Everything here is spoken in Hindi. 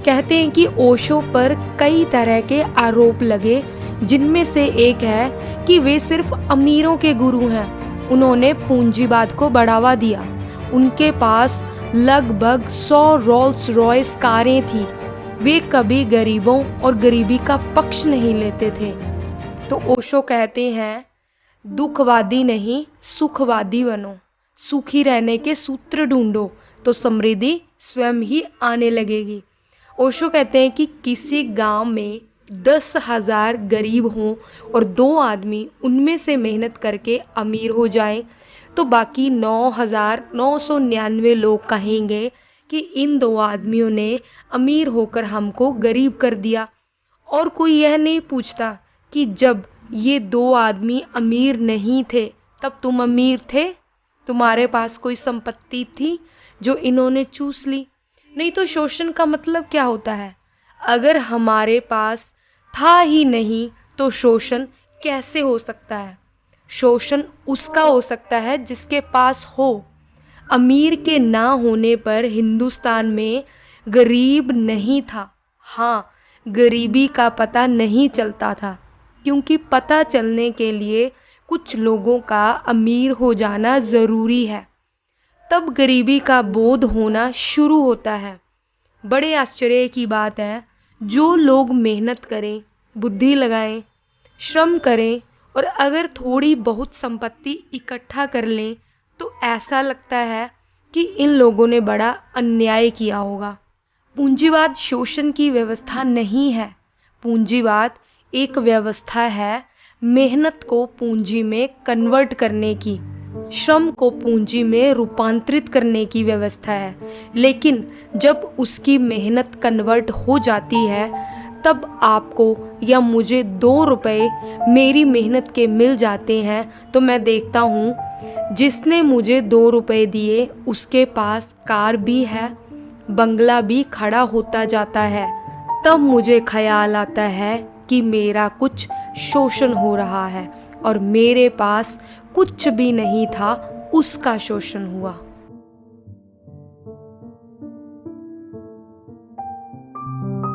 कहते हैं कि ओशो पर कई तरह के आरोप लगे, जिनमें से एक है कि वे सिर्फ अमीरों के गुरु हैं। उन्होंने पूंजीवाद को बढ़ावा दिया। उनके पास लगभग 100 रोल्स रॉयस कारें थी। वे कभी गरीबों और गरीबी का पक्ष नहीं लेते थे। तो ओशो कहते हैं, दुखवादी नहीं सुखवादी बनो, सुखी रहने के सूत्र ढूंढो तो समृद्धि स्वयं ही आने लगेगी। ओशो कहते हैं कि किसी गांव में 10,000 गरीब हों और 2 आदमी उनमें से मेहनत करके अमीर हो जाएं, तो बाकी 9,999 लोग कहेंगे कि इन 2 आदमियों ने अमीर होकर हमको गरीब कर दिया। और कोई यह नहीं पूछता कि जब ये 2 आदमी अमीर नहीं थे तब तुम अमीर थे, तुम्हारे पास कोई संपत्ति थी जो इन्होंने चूस ली। नहीं तो शोषण का मतलब क्या होता है? अगर हमारे पास था ही नहीं तो शोषण कैसे हो सकता है? शोषण उसका हो सकता है जिसके पास हो। अमीर के ना होने पर हिंदुस्तान में गरीब नहीं था। हाँ, गरीबी का पता नहीं चलता था, क्योंकि पता चलने के लिए कुछ लोगों का अमीर हो जाना ज़रूरी है। तब गरीबी का बोध होना शुरू होता है। बड़े आश्चर्य की बात है, जो लोग मेहनत करें, बुद्धि लगाएं, श्रम करें और अगर थोड़ी बहुत संपत्ति इकट्ठा कर लें तो ऐसा लगता है कि इन लोगों ने बड़ा अन्याय किया होगा। पूंजीवाद शोषण की व्यवस्था नहीं है। पूंजीवाद एक व्यवस्था है मेहनत को पूंजी में कन्वर्ट करने की, श्रम को पूंजी में रूपांतरित करने की व्यवस्था है। लेकिन जब उसकी मेहनत कन्वर्ट हो जाती है तब आपको या मुझे 2 रुपए मेरी मेहनत के मिल जाते हैं, तो मैं देखता हूँ जिसने मुझे 2 रुपए दिए उसके पास कार भी है, बंगला भी खड़ा होता जाता है। तब मुझे ख्याल आता है कि मेरा कुछ शोषण हो रहा है और मेरे पास कुछ भी नहीं था, उसका शोषण हुआ।